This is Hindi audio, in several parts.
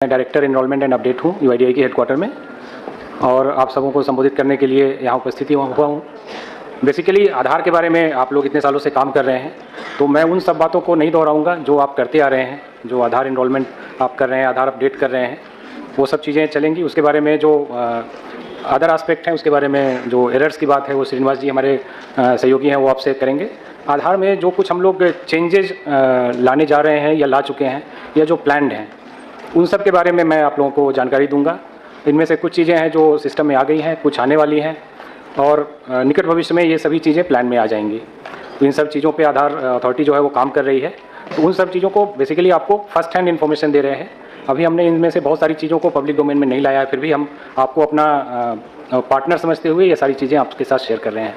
मैं डायरेक्टर एनरोलमेंट एंड अपडेट हूँ यूआईडीआई के हेडक्वार्टर में, और आप सबों को संबोधित करने के लिए यहाँ उपस्थित हुआ हूँ। बेसिकली आधार के बारे में आप लोग इतने सालों से काम कर रहे हैं, तो मैं उन सब बातों को नहीं दोहराऊंगा जो आप करते आ रहे हैं। जो आधार एनरोलमेंट आप कर रहे हैं, आधार अपडेट कर रहे हैं, वो सब चीज़ें चलेंगी। उसके बारे में जो अदर एस्पेक्ट हैं, उसके बारे में जो एरर्स की बात है वो श्रीनिवास जी हमारे सहयोगी हैं, वो आपसे करेंगे। आधार में जो कुछ हम लोग चेंजेज लाने जा रहे हैं या ला चुके हैं या जो प्लान्ड हैं, उन सब के बारे में मैं आप लोगों को जानकारी दूंगा। इनमें से कुछ चीज़ें हैं जो सिस्टम में आ गई हैं, कुछ आने वाली हैं, और निकट भविष्य में ये सभी चीज़ें प्लान में आ जाएंगी। तो इन सब चीज़ों पे आधार अथॉरिटी जो है वो काम कर रही है। तो उन सब चीज़ों को बेसिकली आपको फर्स्ट हैंड इन्फॉर्मेशन दे रहे हैं। अभी हमने इनमें से बहुत सारी चीज़ों को पब्लिक डोमेन में नहीं लाया है, फिर भी हम आपको अपना पार्टनर समझते हुए ये सारी चीज़ें आपके साथ शेयर कर रहे हैं।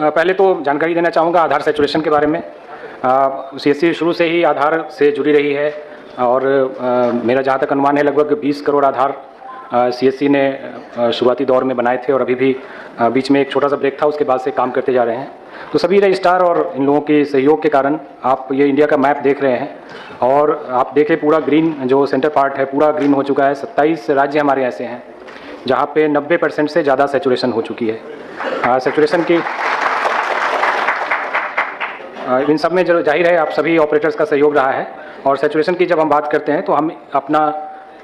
पहले तो जानकारी देना चाहूँगा आधार सैचुरेशन के बारे में। सीएससी शुरू से ही आधार से जुड़ी रही है, और मेरा जहाँ तक अनुमान है लगभग 20 करोड़ आधार सीएससी ने शुरुआती दौर में बनाए थे, और अभी भी बीच में एक छोटा सा ब्रेक था, उसके बाद से काम करते जा रहे हैं। तो सभी रजिस्ट्रार और इन लोगों के सहयोग के कारण आप ये इंडिया का मैप देख रहे हैं, और आप देखें पूरा ग्रीन जो सेंटर पार्ट है पूरा ग्रीन हो चुका है। 27 राज्य हमारे ऐसे हैं जहाँ पे 90% से ज़्यादा सैचुरेशन हो चुकी है। सैचुरेशन की इन सब में जो जाहिर है आप सभी ऑपरेटर्स का सहयोग रहा है। और सैचुरेशन की जब हम बात करते हैं तो हम अपना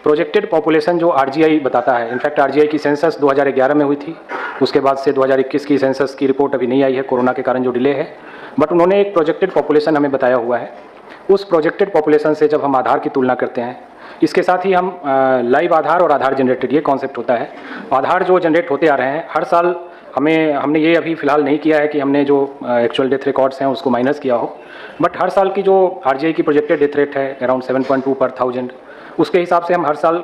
प्रोजेक्टेड पॉपुलेशन जो आरजीआई बताता है, इनफैक्ट आरजीआई की सेंसस 2011 में हुई थी, उसके बाद से 2021 की सेंसस की रिपोर्ट अभी नहीं आई है, कोरोना के कारण जो डिले है, बट उन्होंने एक प्रोजेक्टेड पॉपुलेशन हमें बताया हुआ है। उस प्रोजेक्टेड पॉपुलेशन से जब हम आधार की तुलना करते हैं, इसके साथ ही हम लाइव आधार और आधार जनरेटेड ये कॉन्सेप्ट होता है। आधार जो जनरेट होते आ रहे हैं हर साल, हमने ये अभी फ़िलहाल नहीं किया है कि हमने जो एक्चुअल डेथ रिकॉर्ड्स हैं उसको माइनस किया हो, बट हर साल की जो आरजीआई की प्रोजेक्टेड डेथ रेट है अराउंड 7.2 पर 1000, उसके हिसाब से हम हर साल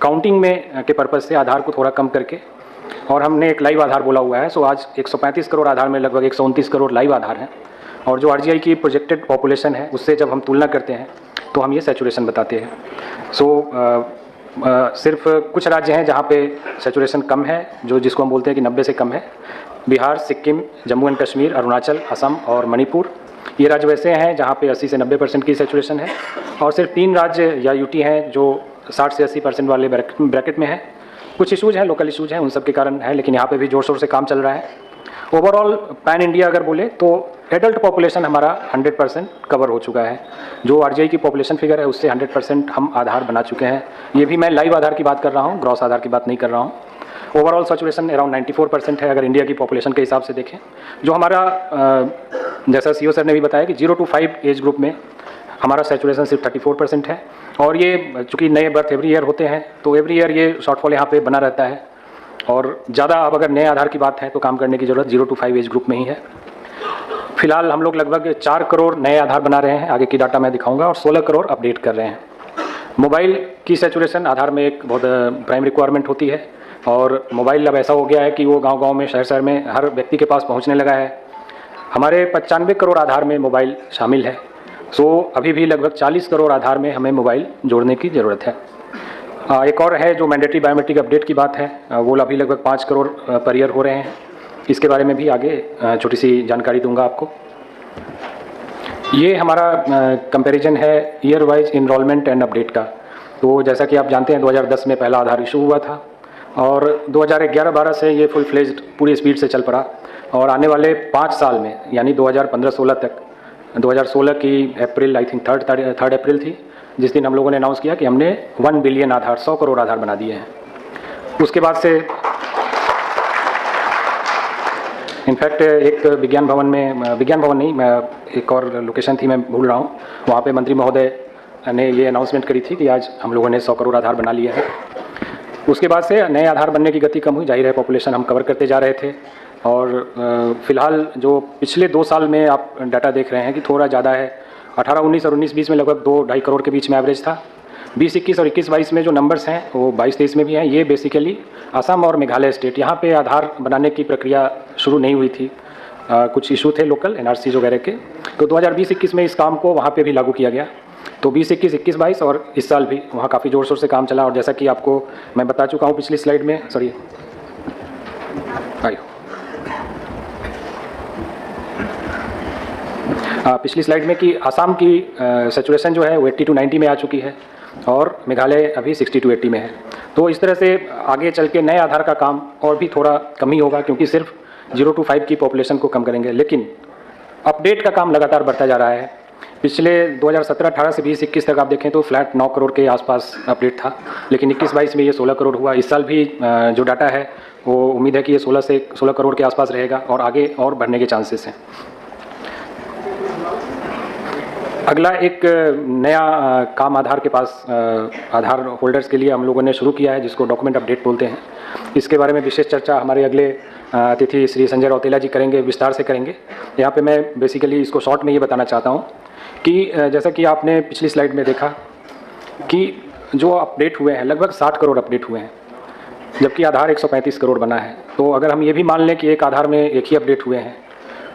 काउंटिंग में के पर्पज़ से आधार को थोड़ा कम करके, और हमने एक लाइव आधार बोला हुआ है। सो आज 135 करोड़ आधार में लगभग 129 करोड़ लाइव आधार हैं, और जो आरजीआई की प्रोजेक्टेड पॉपुलेशन है उससे जब हम तुलना करते हैं तो हम ये सैचुरेशन बताते हैं। सिर्फ कुछ राज्य हैं जहाँ पे सैचुरेशन कम है, जिसको हम बोलते हैं कि 90 से कम है। बिहार, सिक्किम, जम्मू एंड कश्मीर, अरुणाचल, असम और मणिपुर, ये राज्य वैसे हैं जहाँ पे 80 से 90% की सैचुरेशन है। और सिर्फ 3 राज्य या यूटी हैं जो 60 से 80% वाले ब्रैकेट में हैं। कुछ इशूज़ हैं, लोकल इशूज़ हैं, उन सब के कारण है, लेकिन यहाँ पे भी ज़ोर शोर से काम चल रहा है। ओवरऑल पैन इंडिया अगर बोले तो एडल्ट पॉपुलेशन हमारा 100% कवर हो चुका है। जो आरजीआई की पॉपुलेशन फिगर है उससे 100% हम आधार बना चुके हैं। ये भी मैं लाइव आधार की बात कर रहा हूँ, ग्रॉस आधार की बात नहीं कर रहा हूँ। ओवरऑल सैचुरेशन अराउंड 94% है अगर इंडिया की पॉपुलेशन के हिसाब से देखें। जो हमारा जैसा सीओ सर ने भी बताया कि 0 to 5 एज ग्रुप में हमारा सैचुरेशन सिर्फ 34% है। और ये चूँकि नए बर्थ एवरी ईयर होते हैं तो एवरी ईयर ये शॉर्टफॉल यहाँ पे बना रहता है, और ज़्यादा अब अगर नए आधार की बात है तो काम करने की ज़रूरत 0 to 5 एज ग्रुप में ही है। फिलहाल हम लोग लगभग 4 करोड़ नए आधार बना रहे हैं, आगे की डाटा मैं दिखाऊंगा, और 16 करोड़ अपडेट कर रहे हैं। मोबाइल की सैचुरेशन आधार में एक बहुत प्राइम रिक्वायरमेंट होती है, और मोबाइल अब ऐसा हो गया है कि वो गांव-गांव में, शहर-शहर में हर व्यक्ति के पास पहुंचने लगा है। हमारे 95 करोड़ आधार में मोबाइल शामिल है। अभी भी लगभग 40 करोड़ आधार में हमें मोबाइल जोड़ने की ज़रूरत है। एक और है जो मैंडेटरी बायोमेट्रिक अपडेट की बात है, वो अभी लगभग 5 करोड़ पर ईयर हो रहे हैं। इसके बारे में भी आगे छोटी सी जानकारी दूंगा आपको। ये हमारा कंपैरिजन है year wise enrollment and update का। तो जैसा कि आप जानते हैं 2010 में पहला आधार इशू हुआ था, और 2011-12 से ये फुल फ्लेज्ड पूरी स्पीड से चल पड़ा, और आने वाले 5 साल में यानी 2015-16 तक, 2016 की अप्रैल, आई थिंक 3 अप्रैल थी, जिस दिन हम लोगों ने अनाउंस किया कि हमने 1 बिलियन आधार, 100 करोड़ आधार बना दिए हैं। उसके बाद से इनफैक्ट एक विज्ञान भवन नहीं, मैं एक और लोकेशन थी, मैं भूल रहा हूँ, वहाँ पे मंत्री महोदय ने ये अनाउंसमेंट करी थी कि आज हम लोगों ने 100 करोड़ आधार बना लिया है। उसके बाद से नए आधार बनने की गति कम हुई, जाहिर है पॉपुलेशन हम कवर करते जा रहे थे। और फिलहाल जो पिछले 2 साल में आप डाटा देख रहे हैं कि थोड़ा ज़्यादा है। 18-19 और 19-20 में लगभग 2-2.5 करोड़ के बीच में एवरेज था। 20-21 और 21-22 में जो नंबर्स हैं वो 22-23 में भी हैं। ये बेसिकली असम और मेघालय स्टेट, यहाँ पे आधार बनाने की प्रक्रिया शुरू नहीं हुई थी, कुछ इशू थे लोकल एनआरसी वगैरह के। तो 2020-21 में इस काम को वहाँ पे भी लागू किया गया। तो 20-21, 21-22 और इस साल भी वहाँ काफ़ी ज़ोर शोर से काम चला। और जैसा कि आपको मैं बता चुका हूँ पिछली स्लाइड में, सॉरी आइए, पिछली स्लाइड में कि असम की सैचुरेशन जो है वो 80 to 90 में आ चुकी है और मेघालय अभी 60 to 80 में है। तो इस तरह से आगे चल के नए आधार का काम और भी थोड़ा कम ही होगा, क्योंकि सिर्फ 0 to 5 की पॉपुलेशन को कम करेंगे, लेकिन अपडेट का काम लगातार बढ़ता जा रहा है। पिछले 2017-18 से 20-21 तक आप देखें तो फ्लैट 9 करोड़ के आसपास अपडेट था, लेकिन 21-22 में ये 16 करोड़ हुआ। इस साल भी जो डाटा है वो उम्मीद है कि ये 16 करोड़ के आसपास रहेगा और आगे और बढ़ने के चांसेस हैं। अगला एक नया काम आधार के पास आधार होल्डर्स के लिए हम लोगों ने शुरू किया है, जिसको डॉक्यूमेंट अपडेट बोलते हैं। इसके बारे में विशेष चर्चा हमारे अगले अतिथि श्री संजय रौतेला जी करेंगे, विस्तार से करेंगे। यहाँ पे मैं बेसिकली इसको शॉर्ट में ये बताना चाहता हूँ कि जैसा कि आपने पिछली स्लाइड में देखा कि जो अपडेट हुए हैं लगभग 60 करोड़ अपडेट हुए हैं, जबकि आधार 135 करोड़ बना है। तो अगर हम ये भी मान लें कि एक आधार में एक ही अपडेट हुए हैं,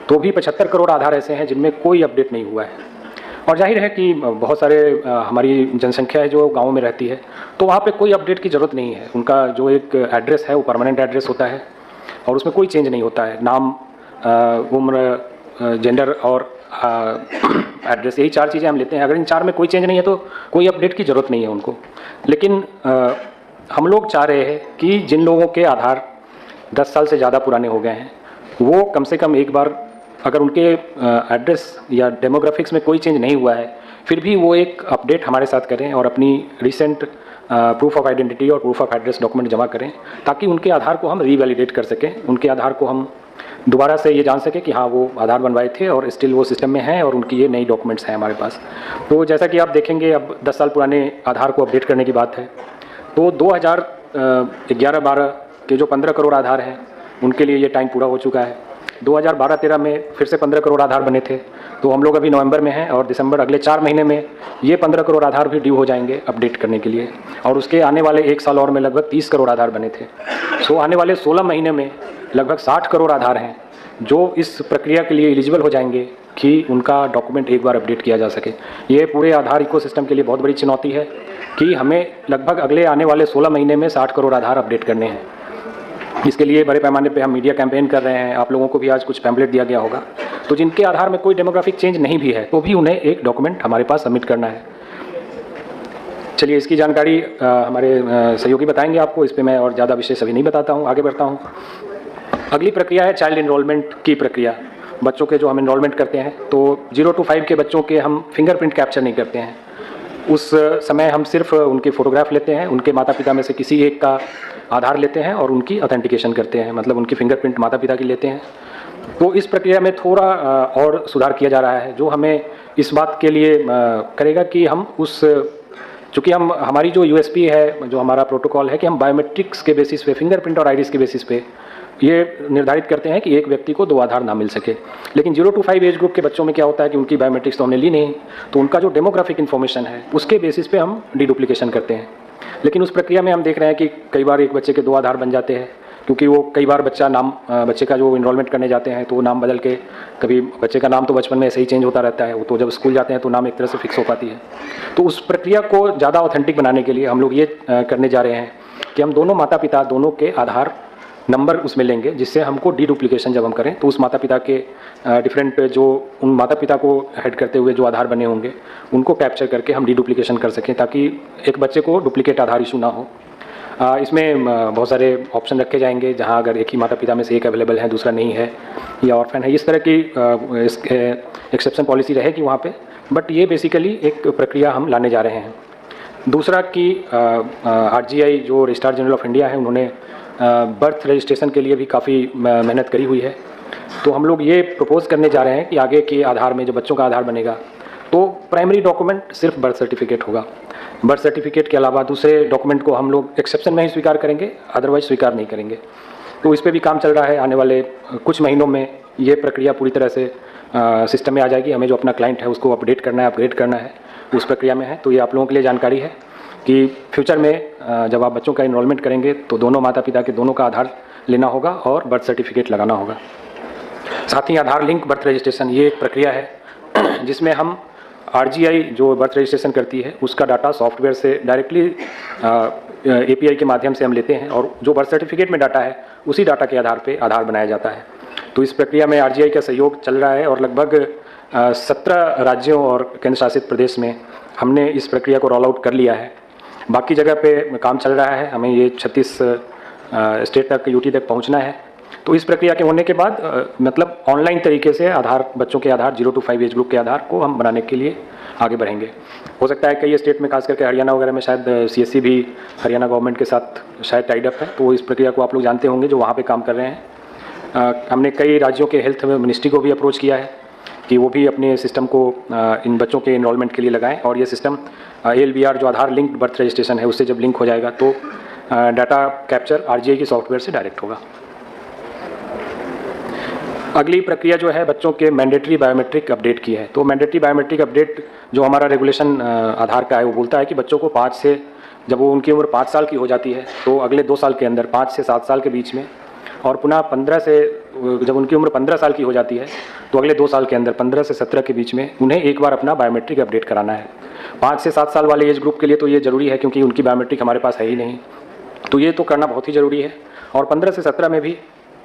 तो भी 75 करोड़ आधार ऐसे हैं जिनमें कोई अपडेट नहीं हुआ है। और जाहिर है कि बहुत सारे हमारी जनसंख्या है जो गाँव में रहती है, तो वहाँ पे कोई अपडेट की ज़रूरत नहीं है। उनका जो एक एड्रेस है वो परमानेंट एड्रेस होता है और उसमें कोई चेंज नहीं होता है। नाम, उम्र, जेंडर और एड्रेस, यही 4 चीज़ें हम लेते हैं। अगर इन 4 में कोई चेंज नहीं है तो कोई अपडेट की ज़रूरत नहीं है उनको। लेकिन हम लोग चाह रहे हैं कि जिन लोगों के आधार 10 साल से ज़्यादा पुराने हो गए हैं, वो कम से कम एक बार, अगर उनके एड्रेस या डेमोग्राफिक्स में कोई चेंज नहीं हुआ है, फिर भी वो एक अपडेट हमारे साथ करें और अपनी रिसेंट प्रूफ ऑफ आइडेंटिटी और प्रूफ ऑफ एड्रेस डॉक्यूमेंट जमा करें, ताकि उनके आधार को हम रीवैलिडेट कर सकें, उनके आधार को हम दोबारा से ये जान सकें कि हाँ वो आधार बनवाए थे और स्टिल वो सिस्टम में हैं और उनकी ये नई डॉक्यूमेंट्स हैं हमारे पास। तो जैसा कि आप देखेंगे, अब 10 साल पुराने आधार को अपडेट करने की बात है, तो 2011-12 के जो 15 करोड़ आधार हैं उनके लिए ये टाइम पूरा हो चुका है। 2012-13 में फिर से 15 करोड़ आधार बने थे, तो हम लोग अभी नवंबर में हैं और दिसंबर, अगले 4 महीने में ये 15 करोड़ आधार भी ड्यू हो जाएंगे अपडेट करने के लिए। और उसके आने वाले 1 साल और में लगभग 30 करोड़ आधार बने थे। सो आने वाले 16 महीने में लगभग 60 करोड़ आधार हैं जो इस प्रक्रिया के लिए एलिजिबल हो जाएंगे कि उनका डॉक्यूमेंट एक बार अपडेट किया जा सके। ये पूरे आधार इकोसिस्टम के लिए बहुत बड़ी चुनौती है कि हमें लगभग अगले आने वाले 16 महीने में 60 करोड़ आधार अपडेट करने हैं। इसके लिए बड़े पैमाने पे हम मीडिया कैंपेन कर रहे हैं। आप लोगों को भी आज कुछ पैम्पलेट दिया गया होगा। तो जिनके आधार में कोई डेमोग्राफिक चेंज नहीं भी है, तो भी उन्हें एक डॉक्यूमेंट हमारे पास सबमिट करना है। चलिए, इसकी जानकारी हमारे सहयोगी बताएंगे आपको। इस पर मैं और ज़्यादा विशेष अभी नहीं बताता हूँ, आगे बढ़ता हूँ। अगली प्रक्रिया है चाइल्ड इनरोलमेंट की प्रक्रिया। बच्चों के जो हम इनरोलमेंट करते हैं, तो 0 to 5 के बच्चों के हम फिंगरप्रिंट कैप्चर नहीं करते हैं। उस समय हम सिर्फ उनकी फ़ोटोग्राफ लेते हैं, उनके माता पिता में से किसी एक का आधार लेते हैं और उनकी ऑथेंटिकेशन करते हैं, मतलब उनकी फिंगरप्रिंट माता पिता की लेते हैं। तो इस प्रक्रिया में थोड़ा और सुधार किया जा रहा है, जो हमें इस बात के लिए करेगा कि हम चूँकि हमारी जो यूएसपी है, जो हमारा प्रोटोकॉल है कि हम बायोमेट्रिक्स के बेसिस पे, फिंगरप्रिंट और आइरिस के बेसिस पे ये निर्धारित करते हैं कि एक व्यक्ति को 2 आधार ना मिल सके। लेकिन 0 to 5 एज ग्रुप के बच्चों में क्या होता है कि उनकी बायोमेट्रिक्स तो हमने ली नहीं, तो उनका जो डेमोग्राफिक इन्फॉर्मेशन है उसके बेसिस पे हम डीडुप्लीकेशन करते हैं। लेकिन उस प्रक्रिया में हम देख रहे हैं कि कई बार एक बच्चे के 2 आधार बन जाते हैं, क्योंकि वो कई बार बच्चे का जो इनरोलमेंट करने जाते हैं तो वो नाम बदल के, कभी बच्चे का नाम तो बचपन में ऐसे ही चेंज होता रहता है, वो तो जब स्कूल जाते हैं तो नाम एक तरह से फिक्स हो पाती है। तो उस प्रक्रिया को ज़्यादा ऑथेंटिक बनाने के लिए हम लोग ये करने जा रहे हैं कि हम दोनों माता पिता दोनों के आधार नंबर उसमें लेंगे, जिससे हमको डीडुप्लीकेशन जब हम करें तो उस माता पिता के डिफरेंट जो उन माता पिता को हेड करते हुए जो आधार बने होंगे उनको कैप्चर करके हम डीडुप्लीकेशन कर सकें, ताकि एक बच्चे को डुप्लीकेट आधार इशू ना हो। इसमें बहुत सारे ऑप्शन रखे जाएंगे, जहां अगर एक ही माता पिता में से एक अवेलेबल है, दूसरा नहीं है या ऑर्फन है, इस तरह की एक्सेप्शन पॉलिसी रहेगी वहाँ पे। बट ये बेसिकली एक प्रक्रिया हम लाने जा रहे हैं। दूसरा कि RGI जो रजिस्ट्रार जनरल ऑफ इंडिया है, उन्होंने बर्थ रजिस्ट्रेशन के लिए भी काफ़ी मेहनत करी हुई है। तो हम लोग ये प्रपोज करने जा रहे हैं कि आगे के आधार में जो बच्चों का आधार बनेगा तो प्राइमरी डॉक्यूमेंट सिर्फ बर्थ सर्टिफिकेट होगा। बर्थ सर्टिफिकेट के अलावा दूसरे डॉक्यूमेंट को हम लोग एक्सेप्शन में ही स्वीकार करेंगे, अदरवाइज स्वीकार नहीं करेंगे। तो इस पर भी काम चल रहा है। आने वाले कुछ महीनों में ये प्रक्रिया पूरी तरह से सिस्टम में आ जाएगी। हमें जो अपना क्लाइंट है उसको अपडेट करना है, अपग्रेड करना है, उस प्रक्रिया में है। तो ये आप लोगों के लिए जानकारी है कि फ्यूचर में जब आप बच्चों का इनरोलमेंट करेंगे तो दोनों माता पिता के दोनों का आधार लेना होगा और बर्थ सर्टिफिकेट लगाना होगा। साथ ही आधार लिंक बर्थ रजिस्ट्रेशन ये एक प्रक्रिया है जिसमें हम RGI जो बर्थ रजिस्ट्रेशन करती है उसका डाटा सॉफ्टवेयर से डायरेक्टली API के माध्यम से हम लेते हैं और जो बर्थ सर्टिफिकेट में डाटा है उसी डाटा के आधार पे आधार बनाया जाता है। तो इस प्रक्रिया में RGI का सहयोग चल रहा है और लगभग 17 राज्यों और केंद्र शासित प्रदेश में हमने इस प्रक्रिया को रोल आउट कर लिया है। बाकी जगह पे काम चल रहा है, हमें ये 36 स्टेट तक, यूटी तक पहुंचना है। तो इस प्रक्रिया के होने के बाद मतलब ऑनलाइन तरीके से आधार, बच्चों के आधार 0 to 5 एज ग्रुप के आधार को हम बनाने के लिए आगे बढ़ेंगे। हो सकता है कई स्टेट में, खास करके हरियाणा वगैरह में, शायद सीएससी भी हरियाणा गवर्नमेंट के साथ शायद टाइड अप है, तो इस प्रक्रिया को आप लोग जानते होंगे जो वहाँ पे काम कर रहे हैं। हमने कई राज्यों के हेल्थ मिनिस्ट्री को भी अप्रोच किया है कि वो भी अपने सिस्टम को इन बच्चों के इनरोलमेंट के लिए लगाएं, और ये सिस्टम ALBR जो आधार लिंक्ड बर्थ रजिस्ट्रेशन है उससे जब लिंक हो जाएगा तो डाटा कैप्चर RGI के सॉफ्टवेयर से डायरेक्ट होगा। अगली प्रक्रिया जो है बच्चों के मैंडेटरी बायोमेट्रिक अपडेट की है। तो मैंडेटरी बायोमेट्रिक अपडेट जो हमारा रेगुलेशन आधार का है वो बोलता है कि बच्चों को 5 से, जब वो उनकी उम्र 5 साल की हो जाती है तो अगले 2 साल के अंदर, 5 से 7 साल के बीच में, और पुनः 15 से, जब उनकी उम्र 15 साल की हो जाती है तो अगले 2 साल के अंदर 15 से 17 के बीच में उन्हें एक बार अपना बायोमेट्रिक अपडेट कराना है। 5 से 7 साल वाले एज ग्रुप के लिए तो ये ज़रूरी है क्योंकि उनकी बायोमेट्रिक हमारे पास है ही नहीं, तो ये तो करना बहुत ही ज़रूरी है। और 15 से 17 में भी,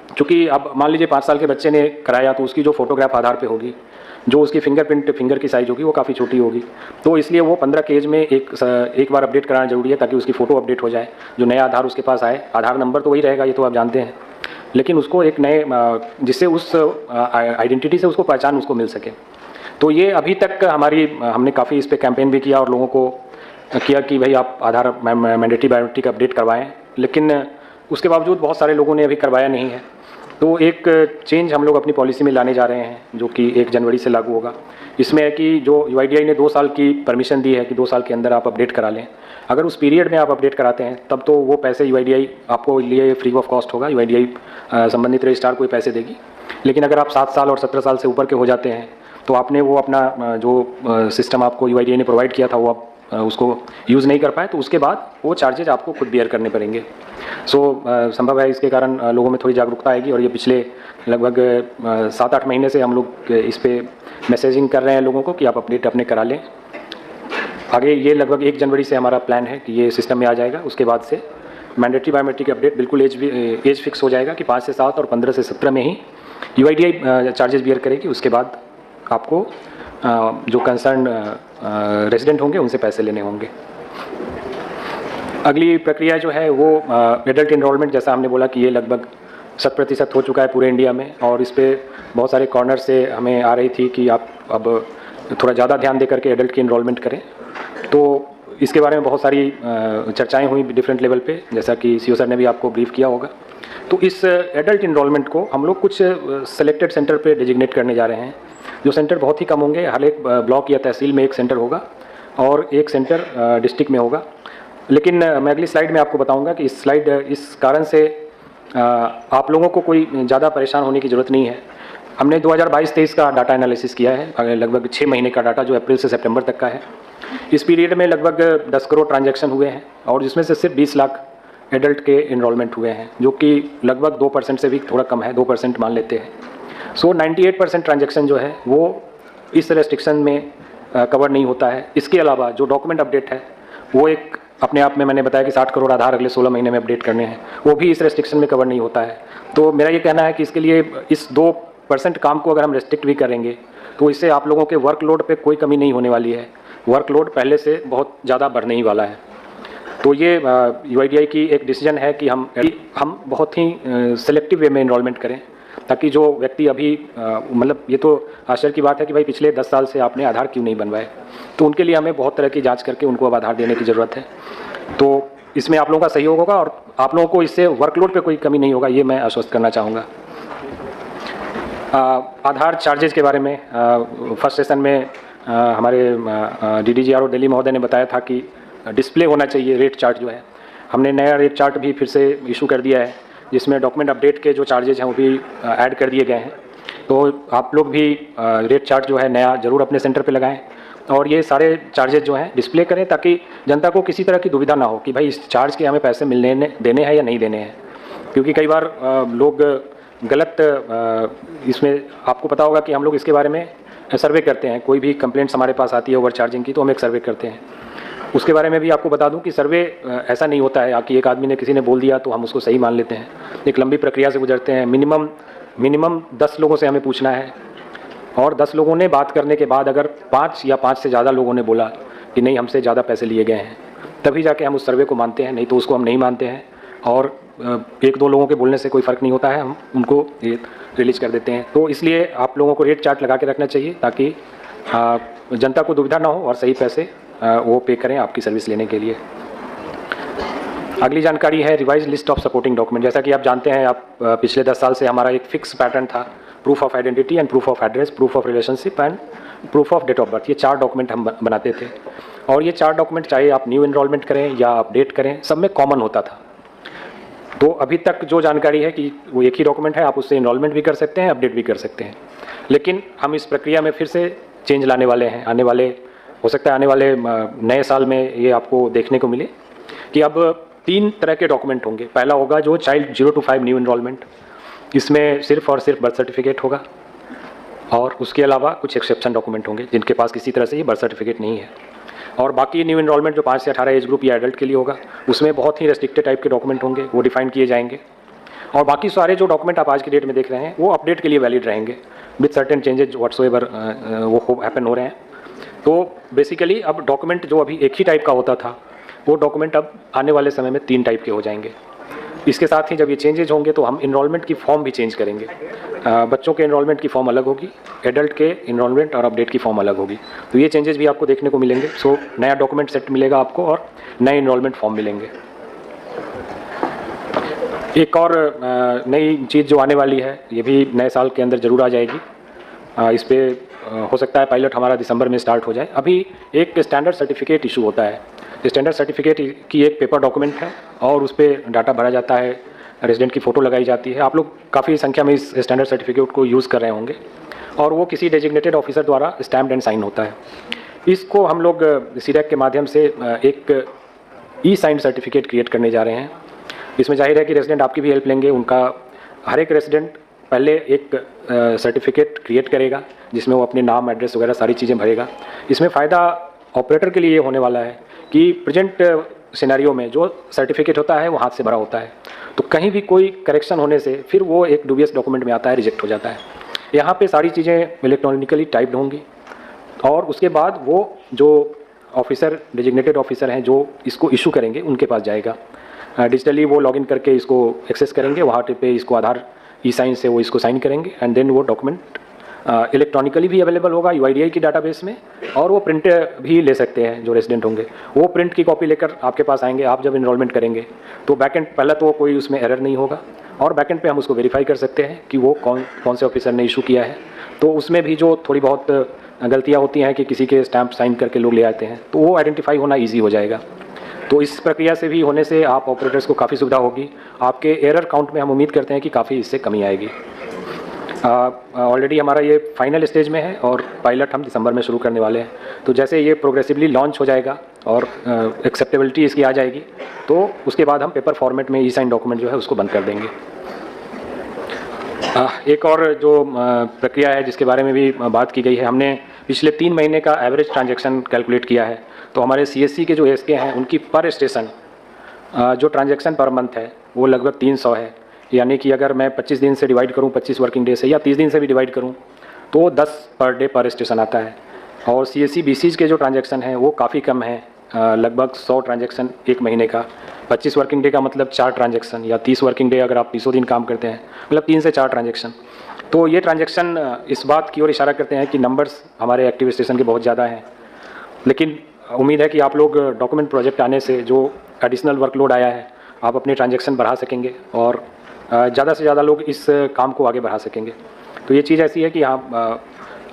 चूँकि अब मान लीजिए 5 साल के बच्चे ने कराया तो उसकी जो फोटोग्राफ आधार पे होगी, जो उसकी फिंगरप्रिंट, फिंगर की साइज़ होगी वो काफ़ी छोटी होगी, तो इसलिए वो 15 के एज में एक बार अपडेट कराना जरूरी है ताकि उसकी फ़ोटो अपडेट हो जाए। जो नया आधार उसके पास आए, आधार नंबर तो वही रहेगा, ये तो आप जानते हैं, लेकिन उसको एक नए, जिससे उस आइडेंटिटी से उसको पहचान उसको मिल सके। तो ये अभी तक हमने काफ़ी इस पर कैंपेन भी किया और लोगों को किया कि भाई आप आधार मैंडेटरी बायोमेट्रिक अपडेट करवाएं, लेकिन उसके बावजूद बहुत सारे लोगों ने अभी करवाया नहीं है। तो एक चेंज हम लोग अपनी पॉलिसी में लाने जा रहे हैं जो कि 1 जनवरी से लागू होगा। इसमें है कि जो UIDAI ने 2 साल की परमिशन दी है कि 2 साल के अंदर आप अपडेट करा लें, अगर उस पीरियड में आप अपडेट कराते हैं तब तो वो पैसे UIDAI आपको लिए फ्री ऑफ कॉस्ट होगा, UIDAI संबंधित रजिस्ट्रार को पैसे देगी। लेकिन अगर आप 7 साल और 17 साल से ऊपर के हो जाते हैं तो आपने वो अपना जो सिस्टम आपको UIDAI ने प्रोवाइड किया था वो आप उसको यूज़ नहीं कर पाए, तो उसके बाद वो चार्जेज आपको खुद बियर करने पड़ेंगे। संभव है इसके कारण लोगों में थोड़ी जागरूकता आएगी, और ये पिछले लगभग 7-8 महीने से हम लोग इस पे मैसेजिंग कर रहे हैं लोगों को कि आप अपडेट अपने करा लें। आगे ये लगभग 1 जनवरी से हमारा प्लान है कि ये सिस्टम में आ जाएगा। उसके बाद से मैंडेटरी बायोमेट्रिक अपडेट बिल्कुल एज फिक्स हो जाएगा कि 5 से 7 और 15 से 17 में ही UIDAI चार्जेस बियर करेगी। उसके बाद आपको जो कंसर्न रेजिडेंट होंगे उनसे पैसे लेने होंगे। अगली प्रक्रिया जो है वो एडल्ट इनरोलमेंट, जैसा हमने बोला कि ये लगभग 100% हो चुका है पूरे इंडिया में, और इस पे बहुत सारे कॉर्नर से हमें आ रही थी कि आप अब थोड़ा ज़्यादा ध्यान दे करके एडल्ट की इनरोलमेंट करें। तो इसके बारे में बहुत सारी चर्चाएं हुई डिफरेंट लेवल पे, जैसा कि CO सर ने भी आपको ब्रीफ किया होगा। तो इस एडल्ट इनरोलमेंट को हम लोग कुछ सेलेक्टेड सेंटर पे डिजिग्नेट करने जा रहे हैं, जो सेंटर बहुत ही कम होंगे। हर एक ब्लॉक या तहसील में एक सेंटर होगा और एक सेंटर डिस्ट्रिक्ट में होगा। लेकिन मैं अगली स्लाइड में आपको बताऊंगा कि इस कारण से आप लोगों को कोई ज़्यादा परेशान होने की ज़रूरत नहीं है। हमने 2022-23 का डाटा एनालिसिस किया है, लगभग 6 महीने का डाटा जो अप्रैल से सितंबर तक का है। इस पीरियड में लगभग 10 करोड़ ट्रांजैक्शन हुए हैं, और जिसमें से सिर्फ 20 लाख एडल्ट के इनरोलमेंट हुए हैं, जो कि लगभग 2% से भी थोड़ा कम है, 2% मान लेते हैं। 98% ट्रांजैक्शन जो है वो इस रेस्ट्रिक्शन में कवर नहीं होता है। इसके अलावा जो डॉक्यूमेंट अपडेट है वो एक अपने आप में, मैंने बताया कि 60 करोड़ आधार अगले 16 महीने में अपडेट करने हैं, वो भी इस रेस्ट्रिक्शन में कवर नहीं होता है। तो मेरा ये कहना है कि इसके लिए इस 2% काम को अगर हम रेस्ट्रिक्ट भी करेंगे तो इससे आप लोगों के वर्कलोड पे कोई कमी नहीं होने वाली है। वर्कलोड पहले से बहुत ज़्यादा बढ़ने ही वाला है। तो ये UIDAI की एक डिसीजन है कि हम बहुत ही सेलेक्टिव वे में इनरोलमेंट करें, ताकि जो व्यक्ति अभी मतलब ये तो आश्चर्य की बात है कि भाई पिछले 10 साल से आपने आधार क्यों नहीं बनवाए, तो उनके लिए हमें बहुत तरह की जांच करके उनको अब आधार देने की ज़रूरत है। तो इसमें आप लोगों का सहयोग होगा और आप लोगों को इससे वर्कलोड पे कोई कमी नहीं होगा, ये मैं आश्वस्त करना चाहूँगा। आधार चार्जेज के बारे में फर्स्ट सेशन में हमारे DDGRO दिल्ली महोदय ने बताया था कि डिस्प्ले होना चाहिए रेट चार्ट जो है। हमने नया रेट चार्ट भी फिर से इशू कर दिया है, जिसमें डॉक्यूमेंट अपडेट के जो चार्जेज हैं वो भी ऐड कर दिए गए हैं। तो आप लोग भी रेट चार्ट जो है नया ज़रूर अपने सेंटर पे लगाएं, और ये सारे चार्जेज जो हैं डिस्प्ले करें, ताकि जनता को किसी तरह की दुविधा ना हो कि भाई इस चार्ज के हमें पैसे देने हैं या नहीं देने हैं। क्योंकि कई बार लोग गलत इसमें, आपको पता होगा कि हम लोग इसके बारे में सर्वे करते हैं। कोई भी कंप्लेंट्स हमारे पास आती है ओवर चार्जिंग की तो हम एक सर्वे करते हैं। उसके बारे में भी आपको बता दूं कि सर्वे ऐसा नहीं होता है कि एक आदमी ने, किसी ने बोल दिया तो हम उसको सही मान लेते हैं। एक लंबी प्रक्रिया से गुजरते हैं। मिनिमम 10 लोगों से हमें पूछना है और 10 लोगों ने बात करने के बाद अगर 5 या 5 से ज़्यादा लोगों ने बोला कि नहीं हमसे ज़्यादा पैसे लिए गए हैं, तभी जाके हम उस सर्वे को मानते हैं, नहीं तो उसको हम नहीं मानते हैं। और 1-2 लोगों के बोलने से कोई फ़र्क नहीं होता है, हम उनको रिलीज़ कर देते हैं। तो इसलिए आप लोगों को रेट चार्ट लगा के रखना चाहिए ताकि जनता को दुविधा ना हो और सही पैसे वो पे करें आपकी सर्विस लेने के लिए। अगली जानकारी है revise list of supporting document. जैसा कि आप जानते हैं, आप पिछले 10 साल से हमारा एक फिक्स पैटर्न था, proof of identity and proof of address, proof of relationship and proof of date of birth. ये 4 डॉक्यूमेंट हम बनाते थे और ये 4 डॉक्यूमेंट चाहे आप न्यू एनरोलमेंट करें या अपडेट करें, सब में कॉमन होता था। तो अभी तक जो जानकारी है कि वो एक ही डॉक्यूमेंट है, आप उससे एनरोलमेंट भी कर सकते हैं, अपडेट भी कर सकते हैं। लेकिन हम इस प्रक्रिया में फिर से चेंज लाने वाले हैं। आने वाले, हो सकता है आने वाले नए साल में ये आपको देखने को मिले कि अब 3 तरह के डॉक्यूमेंट होंगे। पहला होगा जो चाइल्ड 0 to 5 न्यू एनरोलमेंट, इसमें सिर्फ और सिर्फ बर्थ सर्टिफिकेट होगा और उसके अलावा कुछ एक्सेप्शन डॉक्यूमेंट होंगे जिनके पास किसी तरह से ये बर्थ सर्टिफिकेट नहीं है। और बाकी न्यू एनरोलमेंट जो 5 से 18 एज ग्रुप या एडल्ट के लिए होगा, उसमें बहुत ही रेस्ट्रिक्टेड टाइप के डॉक्यूमेंट होंगे, वो डिफाइन किए जाएंगे। और बाकी सारे जो डॉक्यूमेंट आप आज की डेट में देख रहे हैं वो अपडेट के लिए वैलिड रहेंगे विद सर्टेन चेंजेज व्हाट्सोएवर वो हैपन हो रहे हैं। तो बेसिकली अब डॉक्यूमेंट जो अभी एक ही टाइप का होता था, वो डॉक्यूमेंट अब आने वाले समय में 3 टाइप के हो जाएंगे। इसके साथ ही जब ये चेंजेज होंगे तो हम इनरोलमेंट की फॉर्म भी चेंज करेंगे। बच्चों के इनरोलमेंट की फॉर्म अलग होगी, एडल्ट के इनरोलमेंट और अपडेट की फॉर्म अलग होगी। तो ये चेंजेस भी आपको देखने को मिलेंगे। सो नया डॉक्यूमेंट सेट मिलेगा आपको और नए इनरोलमेंट फॉर्म मिलेंगे। एक और नई चीज़ जो आने वाली है, ये भी नए साल के अंदर ज़रूर आ जाएगी। इस पर हो सकता है पायलट हमारा दिसंबर में स्टार्ट हो जाए। अभी एक स्टैंडर्ड सर्टिफिकेट इशू होता है। स्टैंडर्ड सर्टिफिकेट की एक पेपर डॉक्यूमेंट है और उस पर डाटा भरा जाता है, रेजिडेंट की फ़ोटो लगाई जाती है। आप लोग काफ़ी संख्या में इस स्टैंडर्ड सर्टिफिकेट को यूज़ कर रहे होंगे और वो किसी डेजिग्नेटेड ऑफिसर द्वारा स्टैम्प्ड एंड साइन होता है। इसको हम लोग सीडैक के माध्यम से एक ई साइन सर्टिफिकेट क्रिएट करने जा रहे हैं। इसमें जाहिर है कि रेजिडेंट आपकी भी हेल्प लेंगे। उनका हर एक रेजिडेंट पहले एक सर्टिफिकेट क्रिएट करेगा जिसमें वो अपने नाम, एड्रेस वगैरह सारी चीज़ें भरेगा। इसमें फ़ायदा ऑपरेटर के लिए ये होने वाला है कि प्रेजेंट सिनेरियो में जो सर्टिफिकेट होता है वो हाथ से भरा होता है, तो कहीं भी कोई करेक्शन होने से फिर वो एक डुबियस डॉक्यूमेंट में आता है, रिजेक्ट हो जाता है। यहाँ पे सारी चीज़ें इलेक्ट्रॉनिकली टाइप्ड होंगी और उसके बाद वो जो ऑफिसर, डेजिग्नेटेड ऑफिसर हैं जो इसको इशू करेंगे, उनके पास जाएगा। डिजिटली वो लॉगिन करके इसको एक्सेस करेंगे, वहाँ पे इसको आधार ई साइन से वो इसको साइन करेंगे एंड देन वो डॉक्यूमेंट इलेक्ट्रॉनिकली भी अवेलेबल होगा UIDAI की डाटाबेस में, और वो प्रिंट भी ले सकते हैं। जो रेजिडेंट होंगे वो प्रिंट की कॉपी लेकर आपके पास आएंगे। आप जब इनरोलमेंट करेंगे तो बैकएंड, पहला तो कोई उसमें एरर नहीं होगा और बैकएंड पे हम उसको वेरीफाई कर सकते हैं कि वो कौन से ऑफिसर ने इशू किया है। तो उसमें भी जो थोड़ी बहुत गलतियाँ होती हैं कि किसी के स्टैंप साइन करके लोग ले आते हैं, तो वो आइडेंटिफाई होना ईजी हो जाएगा। तो इस प्रक्रिया से भी होने से आप ऑपरेटर्स को काफ़ी सुविधा होगी। आपके एरर काउंट में हम उम्मीद करते हैं कि काफ़ी इससे कमी आएगी। ऑलरेडी हमारा ये फाइनल स्टेज में है और पायलट हम दिसंबर में शुरू करने वाले हैं। तो जैसे ये प्रोग्रेसिवली लॉन्च हो जाएगा और एक्सेप्टेबिलिटी इसकी आ जाएगी, तो उसके बाद हम पेपर फॉर्मेट में ई साइन डॉक्यूमेंट जो है उसको बंद कर देंगे। एक और जो प्रक्रिया है जिसके बारे में भी बात की गई है, हमने पिछले 3 महीने का एवरेज ट्रांजैक्शन कैलकुलेट किया है। तो हमारे CSC के जो SK हैं उनकी पर स्टेशन जो ट्रांजैक्शन पर मंथ है वो लगभग 300 है। यानी कि अगर मैं 25 दिन से डिवाइड करूं, 25 वर्किंग डे से, या 30 दिन से भी डिवाइड करूं, तो 10 पर डे पर स्टेशन आता है। और CSC BCs के जो ट्रांजैक्शन हैं वो काफ़ी कम है, लगभग 100 ट्रांजैक्शन एक महीने का। 25 वर्किंग डे का मतलब 4 ट्रांजैक्शन, या 30 वर्किंग डे अगर आप 30 दिन काम करते हैं मतलब 3 से 4 ट्रांजैक्शन। तो ये ट्रांजैक्शन इस बात की ओर इशारा करते हैं कि नंबर्स हमारे एक्टिव स्टेशन के बहुत ज़्यादा हैं। लेकिन उम्मीद है कि आप लोग डॉक्यूमेंट प्रोजेक्ट आने से जो एडिशनल वर्कलोड आया है, आप अपने ट्रांजैक्शन बढ़ा सकेंगे और ज़्यादा से ज़्यादा लोग इस काम को आगे बढ़ा सकेंगे। तो ये चीज़ ऐसी है कि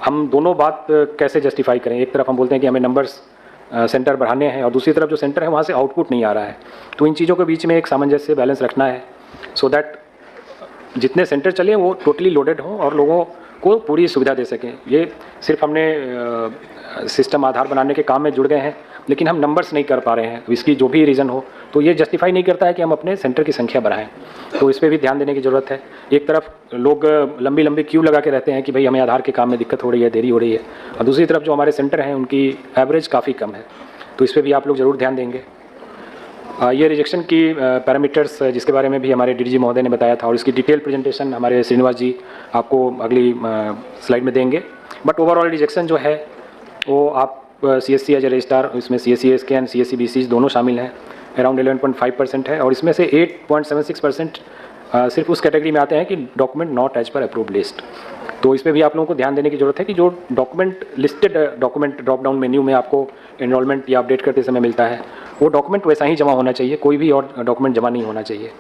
हम दोनों बात कैसे जस्टिफाई करें। एक तरफ हम बोलते हैं कि हमें नंबर्स सेंटर बढ़ाने हैं और दूसरी तरफ जो सेंटर है वहाँ से आउटपुट नहीं आ रहा है। तो इन चीज़ों के बीच में एक सामंजस्य, बैलेंस रखना है सो दैट जितने सेंटर चले वो टोटली लोडेड हों और लोगों को पूरी सुविधा दे सकें। ये सिर्फ हमने सिस्टम आधार बनाने के काम में जुड़ गए हैं, लेकिन हम नंबर्स नहीं कर पा रहे हैं। इसकी जो भी रीज़न हो, तो ये जस्टिफाई नहीं करता है कि हम अपने सेंटर की संख्या बढ़ाएं। तो इस पर भी ध्यान देने की ज़रूरत है। एक तरफ लोग लंबी लंबी क्यू लगा के रहते हैं कि भाई हमें आधार के काम में दिक्कत हो रही है, देरी हो रही है, और दूसरी तरफ जो हमारे सेंटर हैं उनकी एवरेज काफ़ी कम है। तो इस पर भी आप लोग ज़रूर ध्यान देंगे। ये रिजेक्शन की पैरामीटर्स जिसके बारे में भी हमारे DDG महोदय ने बताया था, और इसकी डिटेल प्रेजेंटेशन हमारे श्रीनिवास जी आपको अगली स्लाइड में देंगे। बट ओवरऑल रिजेक्शन जो है वो आप CSC एज ए रजिस्ट्रार, इसमें CSC SK CSC BC दोनों शामिल हैं, अराउंड 11.5% है। और इसमें से 8.76% सिर्फ उस कैटेगरी में आते हैं कि document not as per approved list. तो इसमें भी आप लोगों को ध्यान देने की ज़रूरत है कि जो document listed document drop down menu में आपको एनरोलमेंट या अपडेट करते समय मिलता है, वो डॉक्यूमेंट वैसा ही जमा होना चाहिए, कोई भी और डॉक्यूमेंट जमा नहीं होना चाहिए।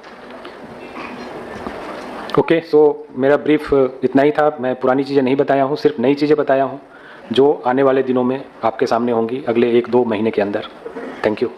ओके, सो मेरा ब्रीफ इतना ही था। मैं पुरानी चीज़ें नहीं बताया हूँ, सिर्फ नई चीज़ें बताया हूँ जो आने वाले दिनों में आपके सामने होंगी अगले 1-2 महीने के अंदर। Thank you.